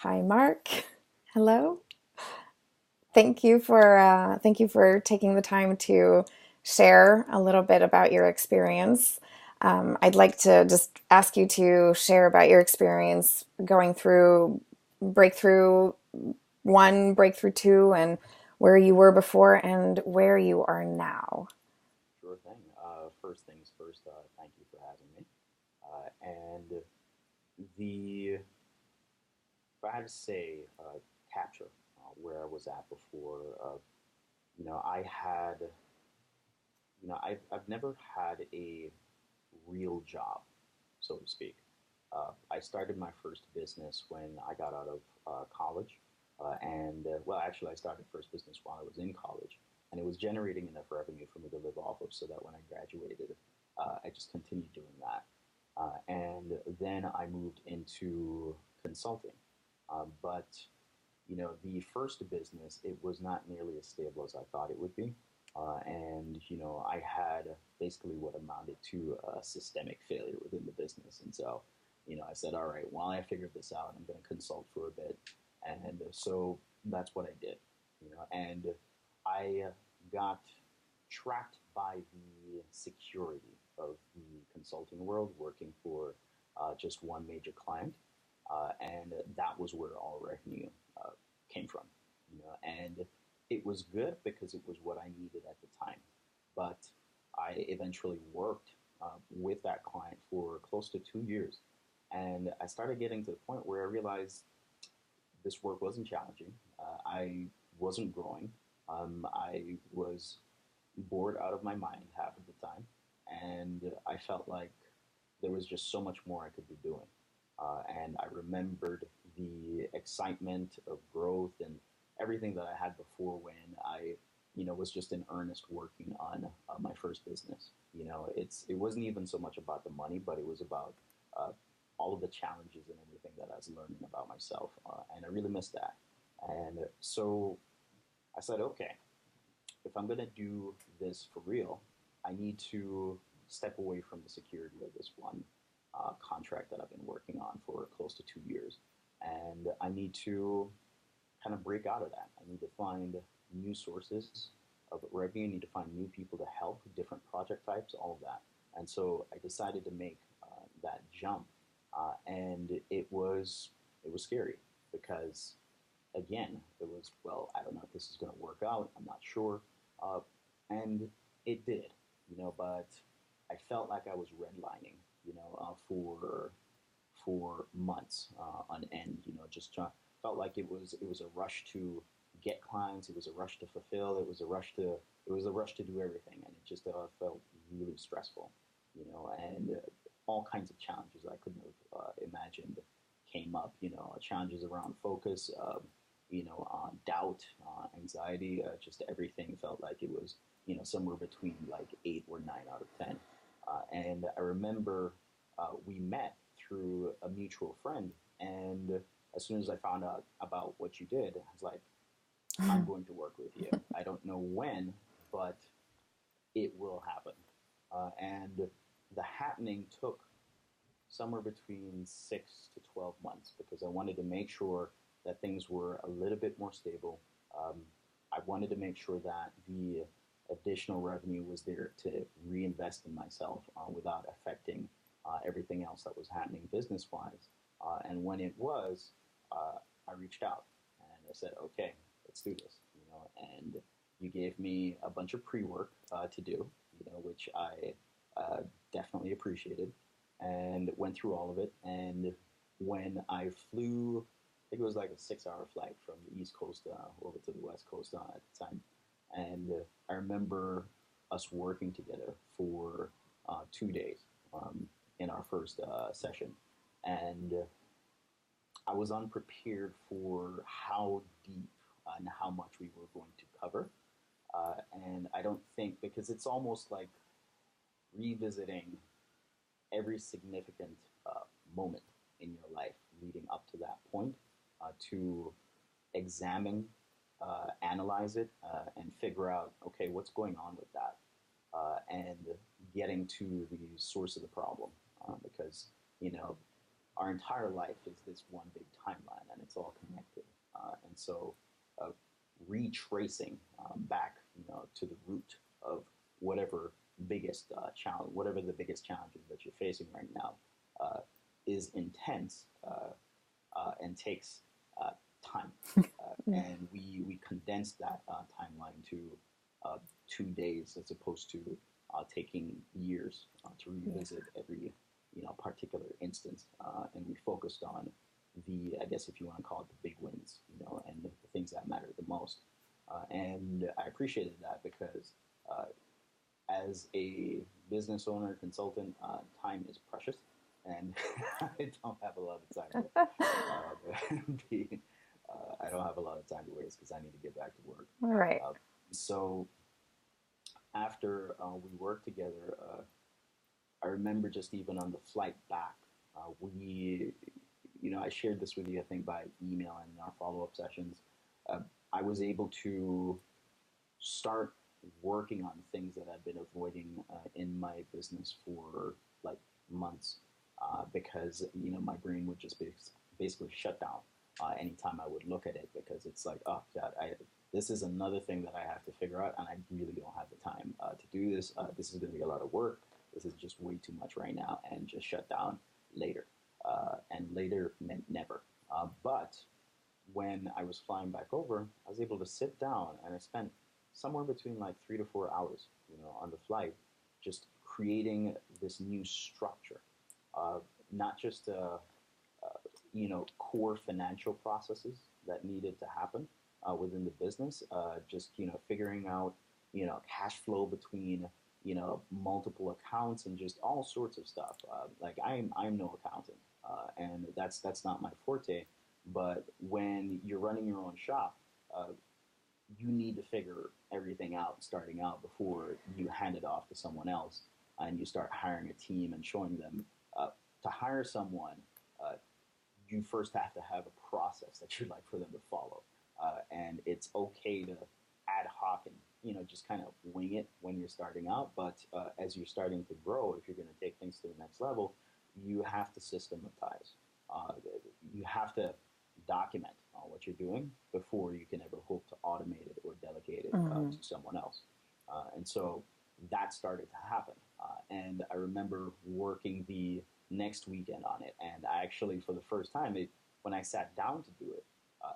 Hi, Mark. Hello. Thank you for taking the time to share a little bit about your experience. I'd like to just ask you to share about your experience going through Breakthrough One, Breakthrough Two, and where you were before and where you are now. Sure thing. First things first, thank you for having me. And if I had to say, capture where I was at before, you know, I had, I've never had a real job, so to speak. I started my first business when I got out of college. Actually, I started first business while I was in college, and it was generating enough revenue for me to live off of so that when I graduated, I just continued doing that. And then I moved into consulting. But the first business, it was not nearly as stable as I thought it would be. I had basically what amounted to a systemic failure within the business. And so, I said, all right, while I figure this out, I'm going to consult for a bit. And so that's what I did, and I got trapped by the security of the consulting world working for just one major client. And that was where all revenue uh, came from, and it was good because it was what I needed at the time. But I eventually worked with that client for close to 2 years. And I started getting to the point where I realized this work wasn't challenging. I wasn't growing. I was bored out of my mind half of the time. And I felt like there was just so much more I could be doing. And I remembered the excitement of growth and everything that I had before when I, was just in earnest working on my first business. It wasn't even so much about the money, but it was about uh, all of the challenges and everything that I was learning about myself, and I really missed that. And so I said, okay, if I'm gonna do this for real, I need to step away from the security of this one contract that I've been working on for close to 2 years, and I need to kind of break out of that. I need to find new sources of revenue. I need to find new people to help, different project types, all of that. And so I decided to make that jump, and it was scary because again, it was, well, I don't know if this is going to work out. I'm not sure. Uh, and it did, but I felt like I was redlining, for months on end. Felt like it was a rush to get clients. It was a rush to fulfill. It was a rush to do everything, and it just felt really stressful, and all kinds of challenges I couldn't have imagined came up. Challenges around focus, doubt, anxiety, just everything felt like it was, somewhere between like 8 or 9 out of 10. And I remember we met through a mutual friend, and as soon as I found out about what you did, I was like, I'm going to work with you. I don't know when, but it will happen. And the happening took somewhere between 6 to 12 months because I wanted to make sure that things were a little bit more stable. Um, I wanted to make sure that the additional revenue was there to reinvest in myself without affecting everything else that was happening business wise. And when it was, I reached out and I said, okay, let's do this. And you gave me a bunch of pre work to do, which I definitely appreciated and went through all of it. And when I flew, I think it was like a 6 hour flight from the East Coast over to the West Coast at the time. And I remember us working together for 2 days in our first session. And I was unprepared for how deep and how much we were going to cover. And I don't think, because it's almost like revisiting every significant moment in your life leading up to that point to examine, analyze it, and figure out, okay, what's going on with that, and getting to the source of the problem. Because, you know, our entire life is this one big timeline, and it's all so uh, retracing back, to the root of whatever biggest challenge, whatever the biggest challenges that you're facing right now, uh, is intense and takes uh, time. And we condensed that timeline to 2 days as opposed to taking years to Yeah. revisit every particular instance. And we focused on I guess if you want to call it the big wins, and the things that matter the most. And I appreciated that because as a business owner, consultant, time is precious, and I don't have a lot of time be, I don't have a lot of time to waste because I need to get back to work. Right. So after we worked together, I remember just even on the flight back, I shared this with you, I think, by email and in our follow up sessions. Uh, I was able to start working on things that I've been avoiding in my business for like months because my brain would just basically shut down anytime I would look at it because it's like, oh God, this is another thing that I have to figure out, and I really don't have the time to do this. This is going to be a lot of work. This is just way too much right now, and just shut down later. And later meant never. But when I was flying back over, I was able to sit down and I spent somewhere between like 3 to 4 hours, on the flight, just creating this new structure. Not just core financial processes that needed to happen within the business. Just figuring out cash flow between multiple accounts and just all sorts of stuff. Like I'm no accountant, and that's not my forte. But when you're running your own shop, you need to figure everything out starting out before you hand it off to someone else and you start hiring a team and showing them to hire someone. Uh, you first have to have a process that you'd like for them to follow, and it's okay to ad hoc and just kind of wing it when you're starting out. But as you're starting to grow, if you're going to take things to the next level, you have to systematize. Uh, you have to document what you're doing before you can ever hope to automate it or delegate it Mm-hmm. to someone else. And so that started to happen. And I remember working the next weekend on it. And I actually, for the first time, when I sat down to do it, uh,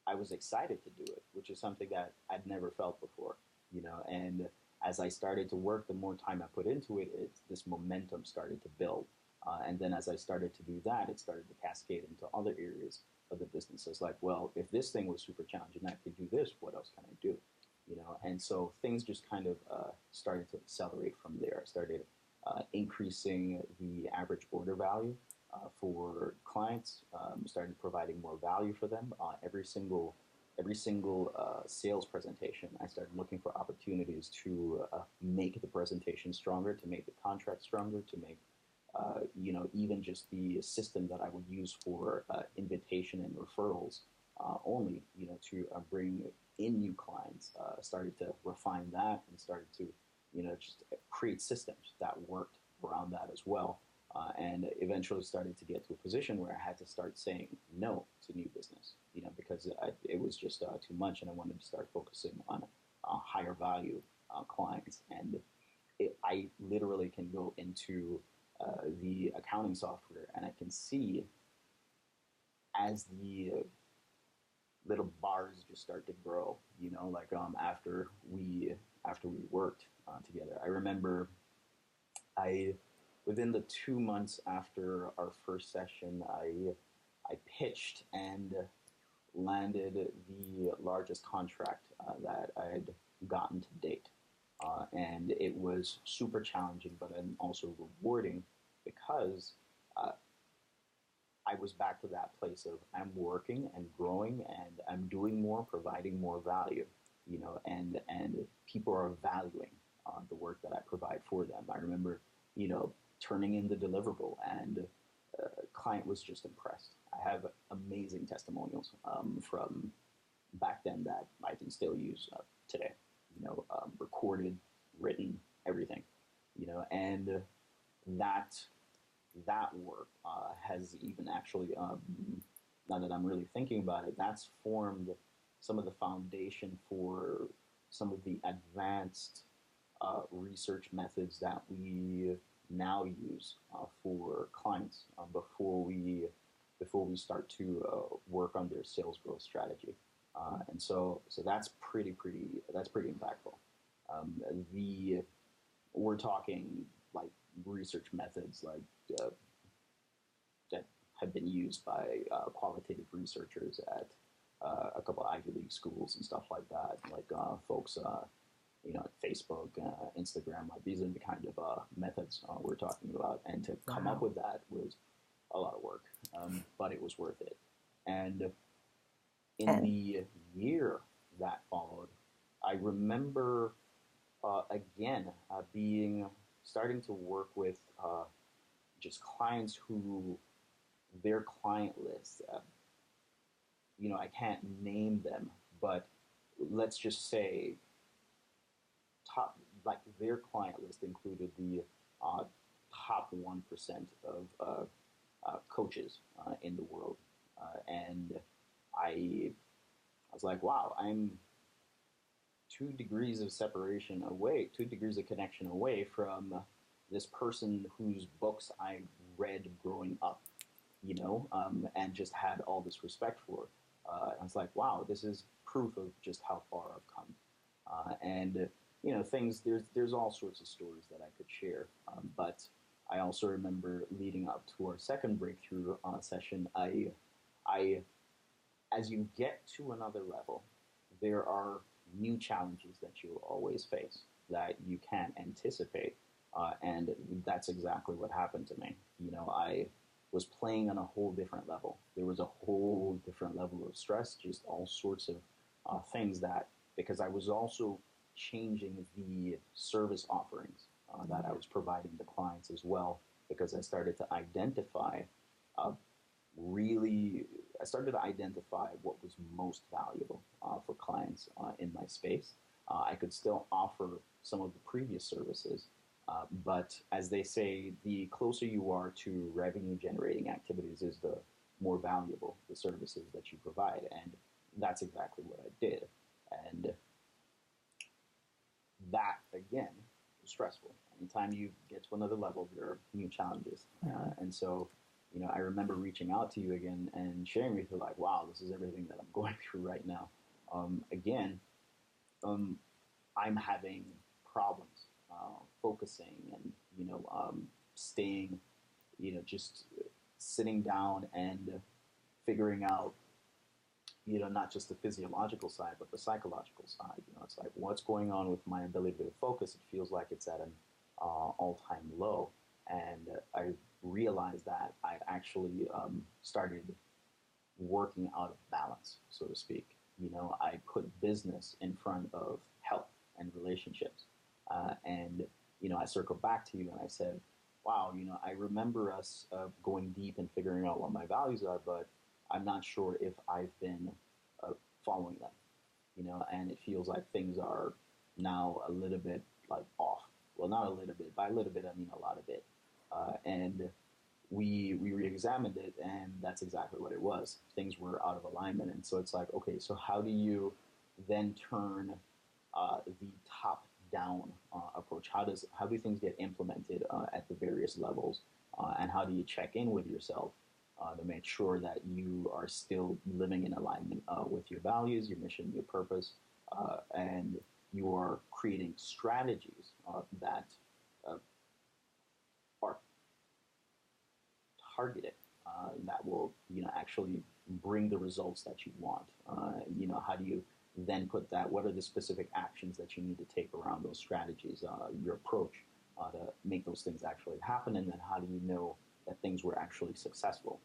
I was excited to do it, which is something that I'd never felt before, And as I started to work, the more time I put into it, this momentum started to build. And then as I started to do that, it started to cascade into other areas of the business. So it's like, well, if this thing was super challenging, I could do this. What else can I do? And so things just kind of started to accelerate from there. I started increasing the average order value for clients, started providing more value for them. Every single sales presentation, I started looking for opportunities to make the presentation stronger, to make the contract stronger, to make even just the system that I would use for invitation and referrals only, to bring in new clients. Started to refine that and started to, just create systems that worked around that as well. And eventually started to get to a position where I had to start saying no to new business, because it was just too much, and I wanted to start focusing on higher value clients. And I literally can go into the accounting software and I can see as the little bars just start to grow, like after we worked together. I remember I within the 2 months after our first session, I pitched and landed the largest contract that I had gotten to date. And it was super challenging, but then also rewarding because uh, I was back to that place of I'm working and growing and I'm doing more, providing more value, and people are valuing the work that I provide for them. I remember, turning in the deliverable, and client was just impressed. I have amazing testimonials from back then that I can still use today. Recorded, written, everything. And that that work has even actually now that I'm really thinking about it, that's formed some of the foundation for some of the advanced research methods that we now use for clients before we start to work on their sales growth strategy. And so that's that's pretty impactful. Um, the We're talking like research methods uh, that have been used by qualitative researchers at a couple of Ivy League schools and stuff like that, like folks, at Facebook, Instagram. Like these are the kind of methods we're talking about, and to come up Wow. with that was a lot of work, but it was worth it. And in And the year that followed, I remember again being starting to work with just clients who their client list, I can't name them, but let's just say top, like their client list included the uh, top 1% of coaches in the world. And I was like, wow, I'm 2 degrees of separation away, 2 degrees of connection away from this person whose books I read growing up, and just had all this respect for. I was like, wow, this is proof of just how far I've come. And things there's all sorts of stories that I could share, but I also remember leading up to our second breakthrough session. I As you get to another level, there are new challenges that you'll always face that you can't anticipate. And that's exactly what happened to me. I was playing on a whole different level. There was a whole different level of stress, just all sorts of things that, because I was also changing the service offerings that I was providing to clients as well, because I started to identify uh, really I started to identify what was most valuable for clients in my space. I could still offer some of the previous services, but as they say, the closer you are to revenue generating activities is the more valuable the services that you provide. And that's exactly what I did. And that, again, is stressful. Anytime you get to another level, there are new challenges. Mhm. And so, I remember reaching out to you again and sharing with you, like, wow, this is everything that I'm going through right now. Again, um, I'm having problems focusing and, staying, just sitting down and figuring out, not just the physiological side, but the psychological side. It's like what's going on with my ability to focus. It feels like it's at an all-time low, and I realized that I actually started working out of balance, so to speak. I put business in front of health and relationships, and I circled back to you and I said, "Wow, I remember us going deep and figuring out what my values are, but I'm not sure if I've been uh, following them, and it feels like things are now a little bit like off. Well, not a little bit. By a little bit, I mean a lot of it. And we re-examined it, and that's exactly what it was. Things were out of alignment, and so it's like, okay, so how do you then turn the top-down approach? How do things get implemented at the various levels, and how do you check in with yourself to make sure that you are still living in alignment with your values, your mission, your purpose, and you are creating strategies that uh, are targeted, that will actually bring the results that you want. How do you then put that? What are the specific actions that you need to take around those strategies? Your approach to make those things actually happen, and then how do you know that things were actually successful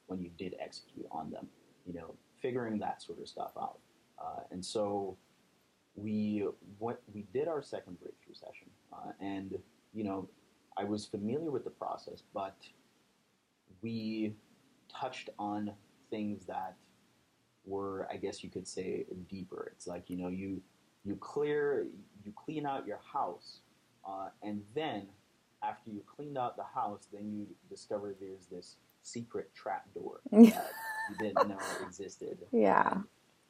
when you did execute on them? Figuring that sort of stuff out. And so we did our second breakthrough session, and you know I was familiar with the process, but we touched on things that were, I guess you could say, deeper. It's like you clean out your house, and then after you cleaned out the house, then you discover there's this secret trap door that you didn't know existed. Yeah. And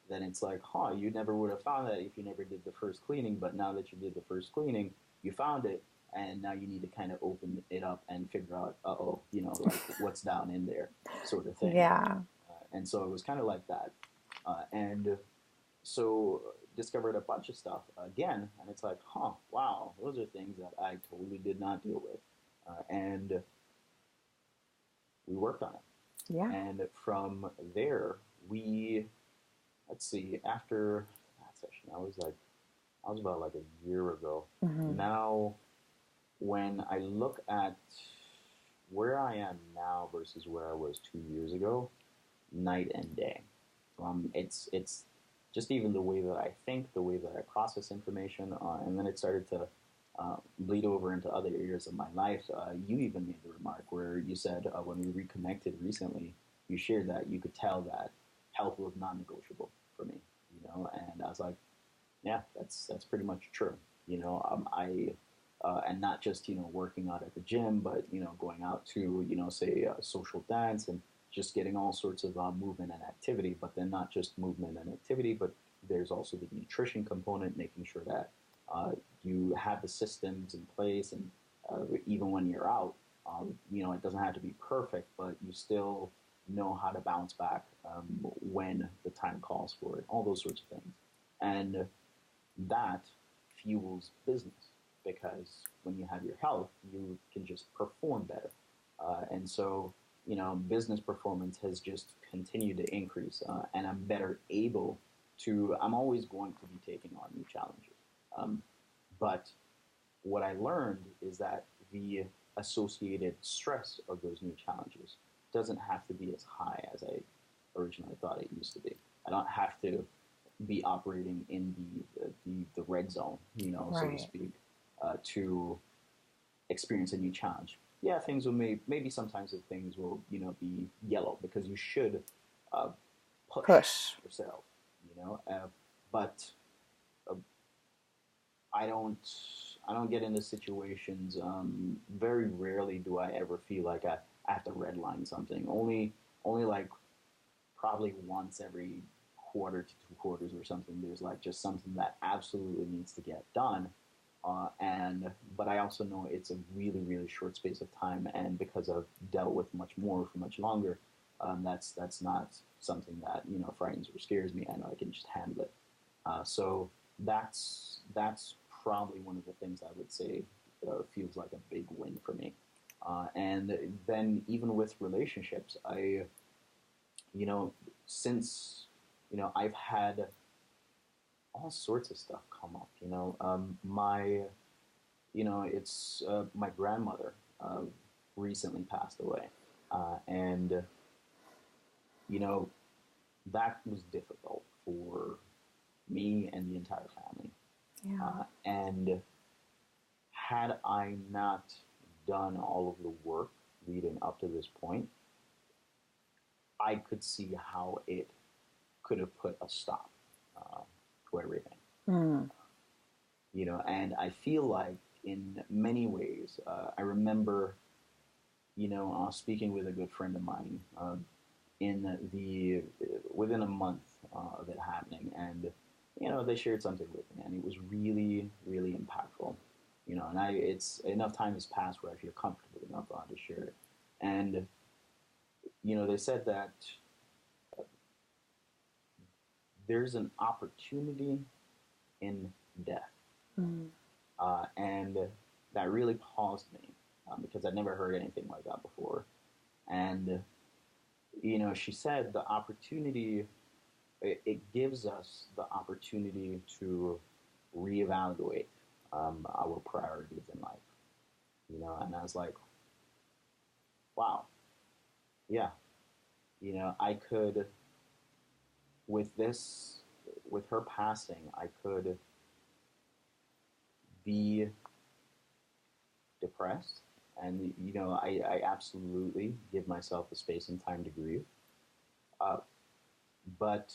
then it's like, huh, you never would have found that if you never did the first cleaning. But now that you did the first cleaning, you found it. And now you need to kind of open it up and figure out, oh, like what's down in there, sort of thing. Yeah. And so it was kind of like that. And so discovered a bunch of stuff again, and it's like, huh, wow, those are things that I totally did not deal with. And we worked on it. Yeah. And from there, we, let's see, after that session, I was about like a year ago. Hmm. Now, when I look at where I am now versus where I was 2 years ago, night and day. It's just even the way that I think, the way that I process information, and then it started to bleed over into other areas of my life. You even made the remark where you said when we reconnected recently, you shared that you could tell that health was non-negotiable for me. And I was like, yeah, that's pretty much true. I and not just working out at the gym, but going out to say social dance and just getting all sorts of movement and activity. But then not just movement and activity, but there's also the nutrition component, making sure that uh, you have the systems in place, and even when you're out, it doesn't have to be perfect, but you still know how to bounce back when the time calls for it. All those sorts of things, and that fuels business because when you have your health, you can just perform better. And so, business performance has just continued to increase, and I'm better able to, I'm always going to be taking on new challenges. Um, but what I learned is that the associated stress of those new challenges doesn't have to be as high as I originally thought it used to be. I don't have to be operating in the red zone, so to Right. speak, to experience a new challenge. Yeah, things will maybe sometimes things will be yellow because you should uh, push Push. yourself, but uh, I don't I don't get into situations. Very rarely do I ever feel like I have to redline something. Only like probably once every quarter to 2 quarters or something. There's like just something that absolutely needs to get done. And but I also know it's a really short space of time, and because I've dealt with much more for much longer, that's not something that frightens or scares me. I know I can just handle it. So that's probably one of the things I would say feels like a big win for me. And then even with relationships, you know, since I've had all sorts of stuff come up. It's my grandmother recently passed away, and you know that was difficult for me and the entire family. Yeah. And had I not done all of the work leading up to this point, I could see how it could have put a stop to everything. Mm. And I feel like in many ways, I remember, speaking with a good friend of mine in the within a month of it happening, and they shared something with me, and it was really impactful. And it's enough time has passed where I feel comfortable enough to share it, and they said that there's an opportunity in death. Mm. And that really paused me because I'd never heard anything like that before. And, she said the opportunity, it gives us the opportunity to reevaluate our priorities in life, and I was like, wow, yeah, I could, with this, with her passing, I could be depressed, and I absolutely give myself the space and time to grieve, uh, but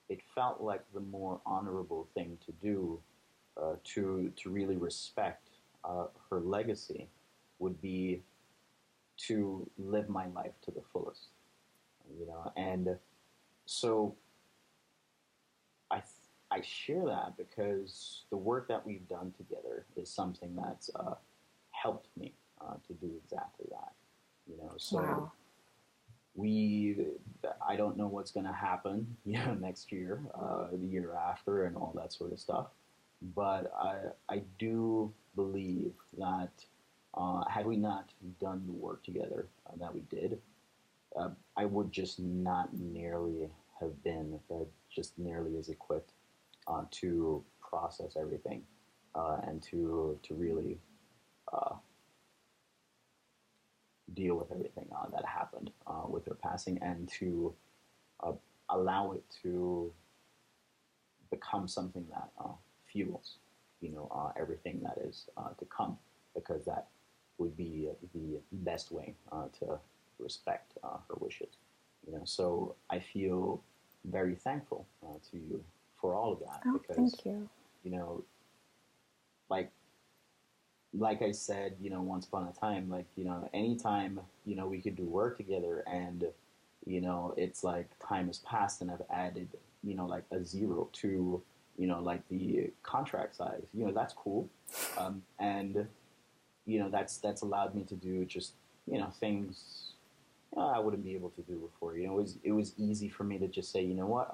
it felt like the more honorable thing to do, to really respect her legacy, would be to live my life to the fullest. And so I I share that because the work that we've done together is something that's helped me to do exactly that. So Wow. we I don't know what's going to happen, next year, the year after, and all that sort of stuff. But I do believe that had we not done the work together that we did, I would just not nearly have been just nearly as equipped to process everything and to really uh, deal with everything that happened with her passing, and to uh, allow it to become something that fuels, everything that is to come, because that would be the best way to respect her wishes. So I feel very thankful to you for all of that, Oh, because thank you. you know, like I said, once upon a time, like, anytime, we could do work together, and, it's like time has passed and I've added, like a zero to, like the contract size, that's cool. And, that's allowed me to do just, things I wouldn't be able to do before. It was easy for me to just say, you know what,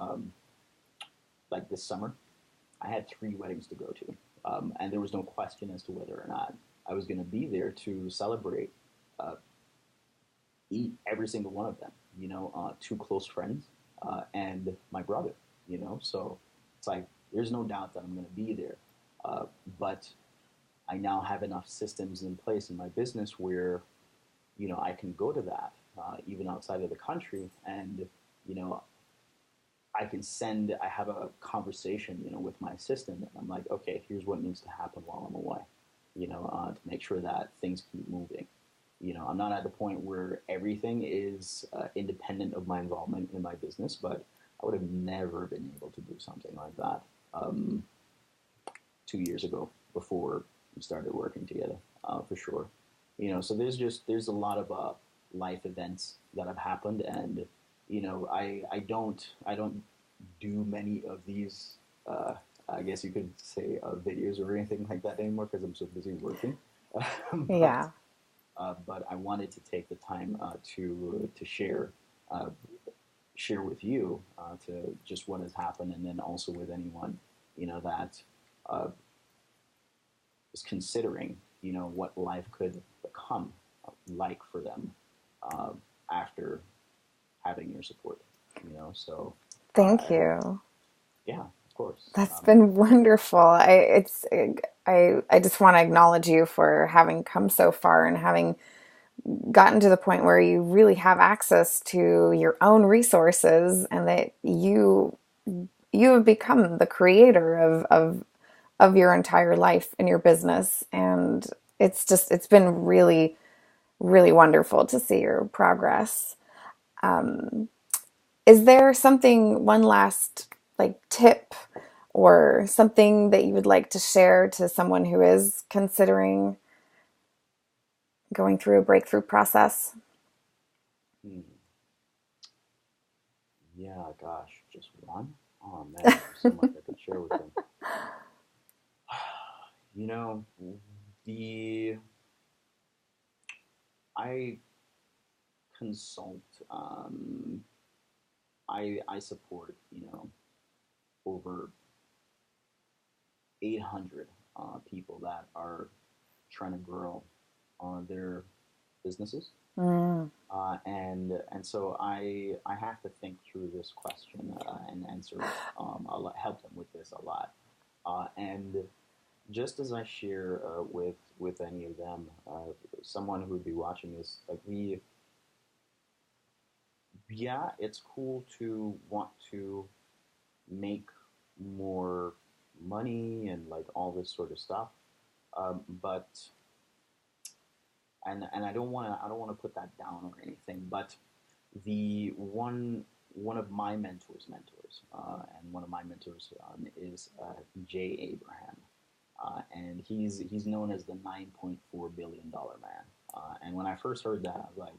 like this summer, I had 3 weddings to go to, and there was no question as to whether or not I was going to be there to celebrate uh, every single one of them. Two close friends and my brother. So it's like there's no doubt that I'm going to be there, uh, but I now have enough systems in place in my business where I can go to that even outside of the country, and you know I have a conversation, with my assistant, and I'm like, okay, here's what needs to happen while I'm away, to make sure that things keep moving. I'm not at the point where everything is independent of my involvement in my business, but I would have never been able to do something like that um, 2 years ago before we started working together, for sure. So there's a lot of life events that have happened, and I don't do many of these. Uh, I guess you could say videos or anything like that anymore because I'm so busy working. but Yeah. but I wanted to take the time to uh, share with you to just what has happened, and then also with anyone that uh, is considering what life could become like for them uh, after having your support. So Thank uh, you. yeah, of course. That's been wonderful. I just want to acknowledge you for having come so far and having gotten to the point where you really have access to your own resources, and that you have become the creator of your entire life and your business. And it's been really, really wonderful to see your progress. Is there something, one last like tip or something that you would like to share to someone who is considering going through a breakthrough process? Hmm. Yeah, gosh, just one? Oh man, there's so much I could share with them. You know, the I consult. I support over 800 people that are trying to grow on their businesses. Mm, And so I have to think through this question and answer help them with this a lot. And just as I share with any of them, someone who would be watching this, like yeah, it's cool to want to make more money and like all this sort of stuff, but and I don't want to put that down or anything, but the one of my mentors, and one of my mentors is Jay Abraham, and he's known as the $9.4 billion man. And when I first heard that, I was like,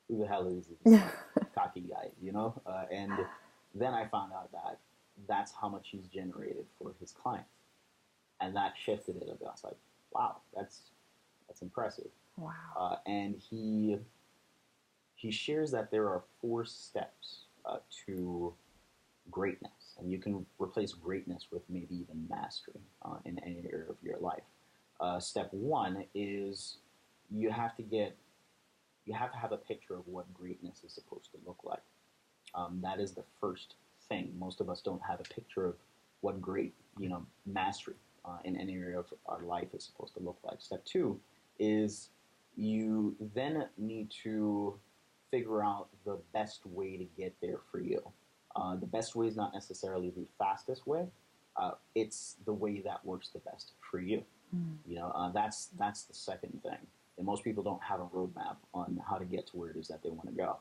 "Who the hell is this guy?" cocky guy, and then I found out that that's how much he's generated for his clients, and that shifted it a bit. I was like, wow, that's impressive. Wow. And he shares that there are 4 steps to greatness, and you can replace greatness with maybe even mastery in any area of your life. Step one is you have to get you have to have a picture of what greatness is supposed to look like. That is the first thing. Most of us don't have a picture of what great, mastery in any area of our life is supposed to look like. Step two is you then need to figure out the best way to get there for you. The best way is not necessarily the fastest way. It's the way that works the best for you. That's the second thing. And most people don't have a roadmap on how to get to where it is that they want to go.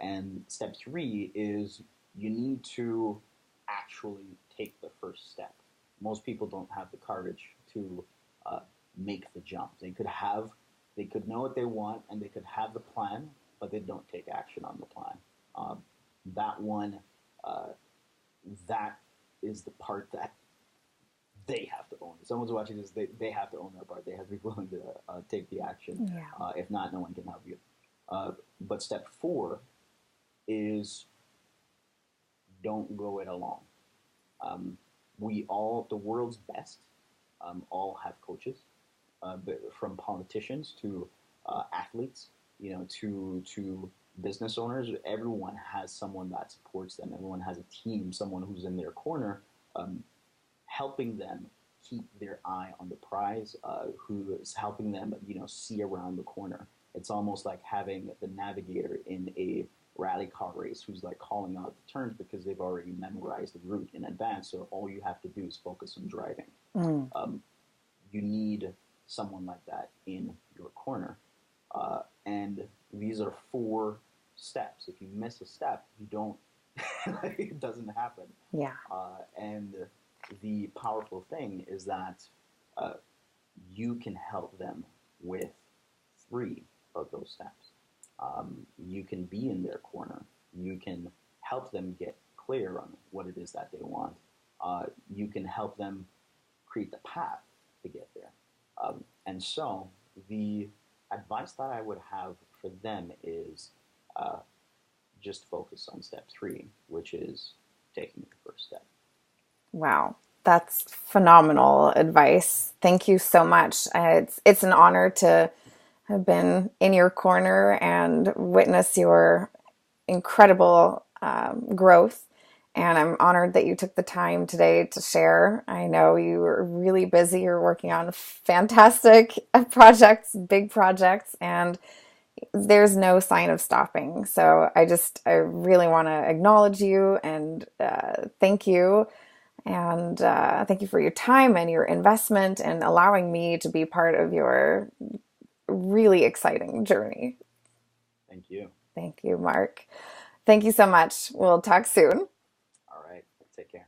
And step three is you need to actually take the first step. Most people don't have the courage to uh, make the jump. They could know what they want, and they could have the plan, but they don't take action on the plan. Um, that one, uh, that is the part that they have to own. If someone's watching this, they have to own that part. They have to be willing to take the action. Yeah. If not, no one can help you. But step four is don't go it alone. Um, the world's best, all have coaches, from politicians to athletes, to business owners. Everyone has someone that supports them. Everyone has a team, someone who's in their corner, um, helping them keep their eye on the prize, who is helping them, see around the corner. It's almost like having the navigator in a rally car race who's like calling out the turns because they've already memorized the route in advance. So all you have to do is focus on driving. Mm. You need someone like that in your corner. And these are 4 steps. If you miss a step, you don't, it doesn't happen. Yeah. And the powerful thing is that uh, you can help them with 3 of those steps. You can be in their corner. You can help them get clear on what it is that they want. You can help them create the path to get there. And so the advice that I would have for them is uh, just focus on step 3, which is taking the first step. Wow. That's phenomenal advice. Thank you so much. It's an honor to have been in your corner and witness your incredible growth. And I'm honored that you took the time today to share. I know you were really busy. You're working on fantastic projects, big projects, and there's no sign of stopping. So I really want to acknowledge you and thank you. And thank you for your time and your investment and allowing me to be part of your really exciting journey. Thank you. Thank you, Marc. Thank you so much. We'll talk soon. All right. Take care.